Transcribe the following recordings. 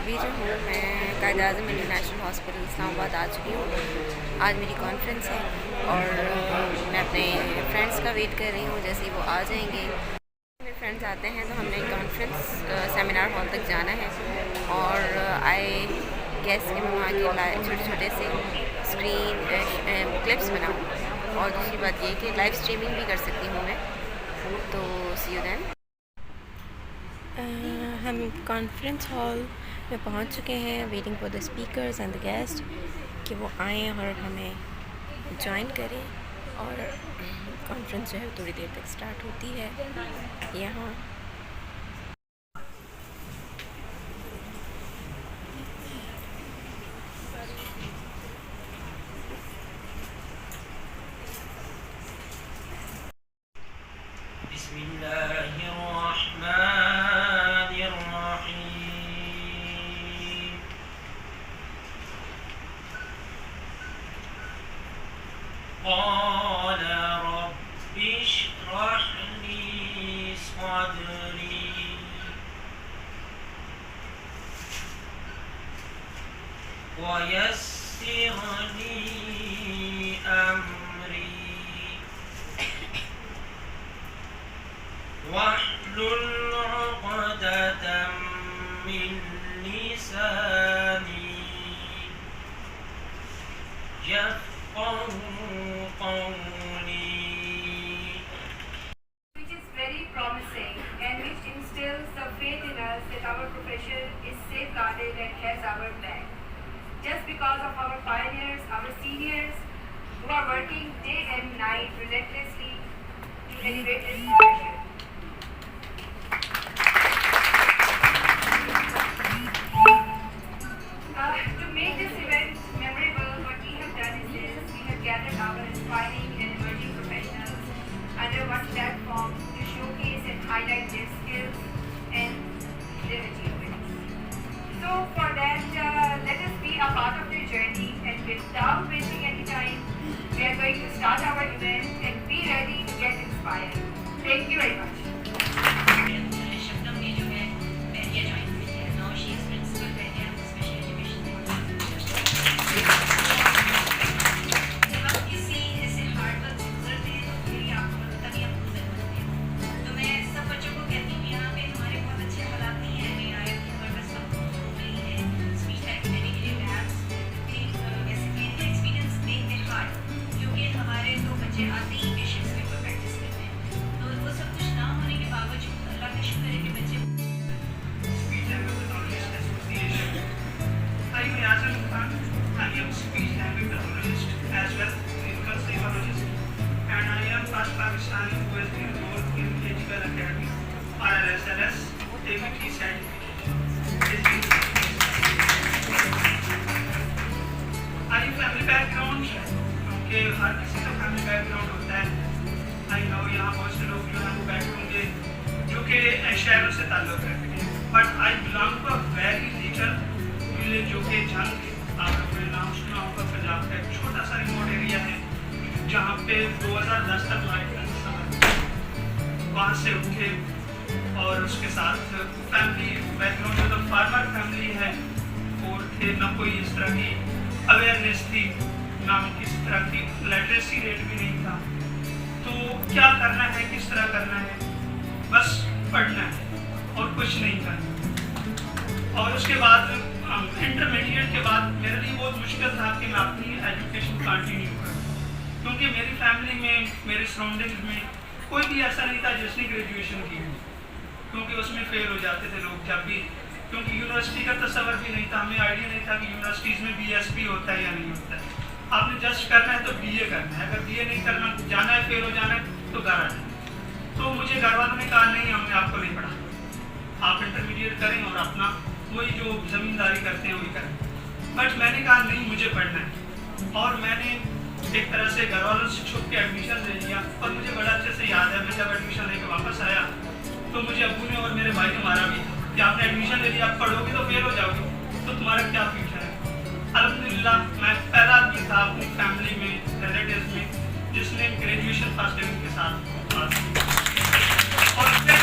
अभी जो हूँ मैं कायद आज़म इंटरनेशनल हॉस्पिटल इस्लामाबाद आ चुकी हूँ। आज मेरी कॉन्फ्रेंस है और मैं अपने फ्रेंड्स का वेट कर रही हूँ। जैसे ही वो आ जाएंगे, मेरे फ्रेंड्स आते हैं तो हमने कॉन्फ्रेंस सेमिनार हॉल तक जाना है और आए गेस्ट के मैं वहाँ के छोटे छोटे से स्क्रीन क्लिप्स बनाऊँ। और दूसरी बात ये कि लाइव स्ट्रीमिंग भी कर सकती हूँ मैं। तो सी यू देन। हम कॉन्फ्रेंस हॉल में पहुंच चुके हैं, waiting for the speakers and the guest कि वो आएँ और हमें ज्वाइन करें। और कॉन्फ्रेंस जो है थोड़ी देर तक स्टार्ट होती है यहाँ। قال رب اشرح لي صدري ويسر لي أمري واحلل عقدة من لساني يفقهوا قولي. Which is very promising and which instills the faith in us that our profession is safeguarded and has our back. Just because of our pioneers, our seniors, who are working day and night relentlessly to elevate this profession. To make this event memorable, what we have done is this: we have gathered our aspiring and emerging professionals under one platform to showcase and highlight their skills and their achievements. So for that, let us be a part of their journey, and without wasting any time, we are going to start our event and be ready to get inspired. Thank you very much. Speech language pathologist as well as clinical psychologist, and I am first Pakistani who has been enrolled in Medical Academy RLSLS ABT certification. I family background क्योंकि हर किसी का family background होता है। I know यहाँ बहुत से लोग जो हैं वो बैठे होंगे जो कि शहरों से ताल्लुक़ रखते हैं, but I belong to a very little village जो कि जंग, आप लोगों ने नाम सुना होगा, पंजाब का एक छोटा सा रिमोट एरिया है जहाँ पे 2010 तक लाइट का वहाँ से उठे और उसके साथ फैमिली बैकग्राउंड जो तो फार्मर फैमिली है और थे, ना कोई इस तरह की अवेयरनेस थी, ना किसी तरह की लिटरेसी रेट भी नहीं था। तो क्या करना है, किस तरह करना है, बस पढ़ना है और कुछ नहीं करना। और उसके बाद इंटरमीडिएट के बाद मेरे लिए बहुत मुश्किल था कि मैं अपनी एजुकेशन कंटिन्यू करूँ, क्योंकि मेरी फैमिली में, मेरे सराउंडिंग्स में कोई भी ऐसा नहीं था जिसने ग्रेजुएशन की हो, क्योंकि उसमें फेल हो जाते थे लोग जब भी, क्योंकि यूनिवर्सिटी का तस्वर भी नहीं था, हमें आइडिया नहीं था कि यूनिवर्सिटीज़ में बीएसपी होता है या नहीं होता है। आपने जस्ट करना है तो बीए करना है, अगर बीए नहीं करना, जाना है, फेल हो जाना है तो घर आना है। तो मुझे घर वालों ने कहा नहीं, हमने आपको नहीं पढ़ा, आप इंटरमीडिएट करें और अपना वही जो ज़मींदारी करते हैं वही करें। बट मैंने कहा नहीं, मुझे पढ़ना है, और मैंने एक तरह से घर वालों से छुप के एडमिशन ले लिया। और मुझे बड़ा अच्छे से याद है, मैं जब एडमिशन लेकर वापस आया तो मुझे अबू ने और मेरे भाई ने मारा भी कि आपने एडमिशन ले लिया, आप पढ़ोगे तो फेल हो जाओगे, तो तुम्हारा क्या फ्यूचर है। अल्हम्दुलिल्लाह मैं पहला आदमी था अपनी फैमिली में, रिलेटिव्स में, जिसने ग्रेजुएशन फर्स्ट डिवीजन के साथ पास की। और फिर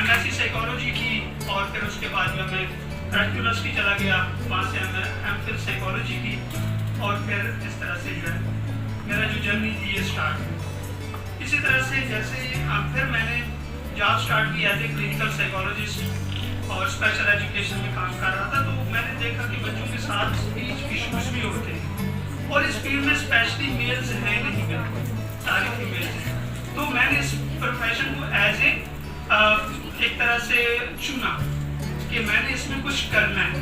एमएससी साइकोलॉजी की और फिर उसके बाद जो मैं ट्रैक्ट यूनिवर्सिटी चला गया, वहाँ से मैं एमफिल साइकोलॉजी की, और फिर इस तरह से जो है मेरा जो जर्नी थी ये स्टार्ट हुई। इसी तरह से जैसे फिर मैंने जॉब स्टार्ट की एज ए क्लिनिकल साइकोलॉजिस्ट और स्पेशल एजुकेशन में काम कर रहा था, तो मैंने देखा कि बच्चों के साथ स्पीच इश्यूज भी होते हैं और इस फील्ड में स्पेशली मेल्स हैं नहीं बिल्कुल, सारी फीमेल्स हैं। तो मैंने इस प्रोफेशन को एज ए एक तरह से चुना कि मैंने इसमें कुछ करना है,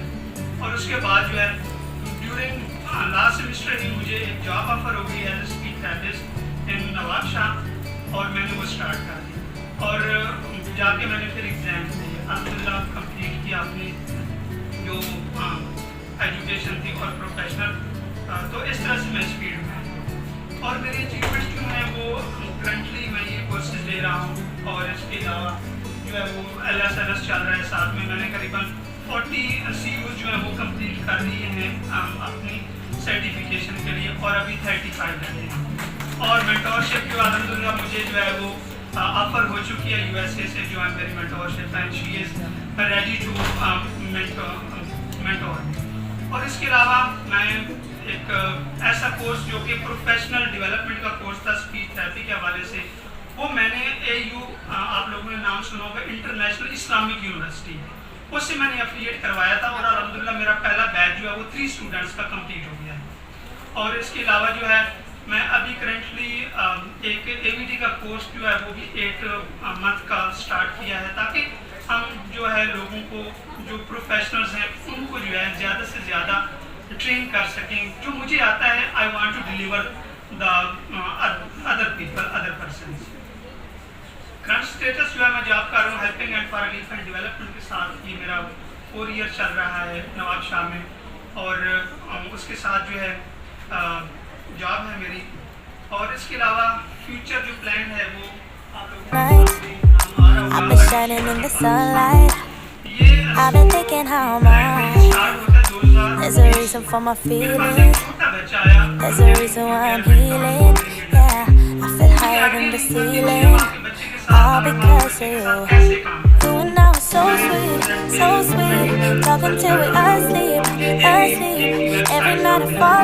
और उसके बाद जो है ड्यूरिंग लास्ट सेमेस्टर ही मुझे एक जॉब ऑफर हो गई एज ए स्पीच थेरेपिस्ट इन नवाब शाह, और मैंने वो स्टार्ट कर दिया और जाके मैंने फिर एग्जाम दिए, अल्हम्दुलिल्लाह कंप्लीट किया अपनी जो एजुकेशन थी और प्रोफेशनल। तो इस तरह से मैं इस फील्ड में, और मेरी अचीवमेंट्स जो हैं वो करंटली मैं ये कोर्सेज ले रहा हूँ, और इसके अलावा जो है वो LSLS चल रहा है, साथ में मैंने करीबन 40 CUs जो है वो कंप्लीट कर लिए हैं अपनी सर्टिफिकेशन के लिए, और अभी 35 रहते हैं। और मेंटोरशिप जो अल्हम्दुलिल्लाह मुझे जो है वो ऑफर हो चुकी है USA से, जो है मेरी mentorship and she is ready to mentor. और इसके अलावा मैं एक ऐसा कोर्स जो कि प्रोफेशनल डेवलपमेंट का कोर्स था स्पीच थेरेपी के हवाले से, वो मैंने AU आप लोगों ने नाम सुना होगा, इंटरनेशनल इस्लामिक यूनिवर्सिटी, उससे मैंने एफिलिएट करवाया था, और अल्हम्दुलिल्लाह मेरा पहला बैच जो है वो 3 स्टूडेंट्स का कंप्लीट हो गया है। और इसके अलावा जो है मैं अभी करंटली एक AVD का कोर्स जो है वो भी 8 मंथ का स्टार्ट किया है, ताकि हम जो है लोगों को, जो प्रोफेशनल्स हैं उनको जो है ज़्यादा से ज़्यादा ट्रेन कर सकें। जो मुझे आता है I want to deliver the other people, other persons. Current status जो है मैं जॉब कर रहा हूँ helping and for relief and development के साथ, ये मेरा 4 ईयर चल रहा है नवाब शाह में, और उसके साथ जो है जॉब है मेरी। और इसके अलावा फ्यूचर जो प्लान है वो आप लोगों I've been shining in the sunlight. I've been thinking how am I? There's a reason for my feelings. There's a reason why I'm healing. Yeah, I feel higher than the ceiling. All because of you. You and I were so sweet, so sweet. Talking till we asleep, asleep. Every night I fall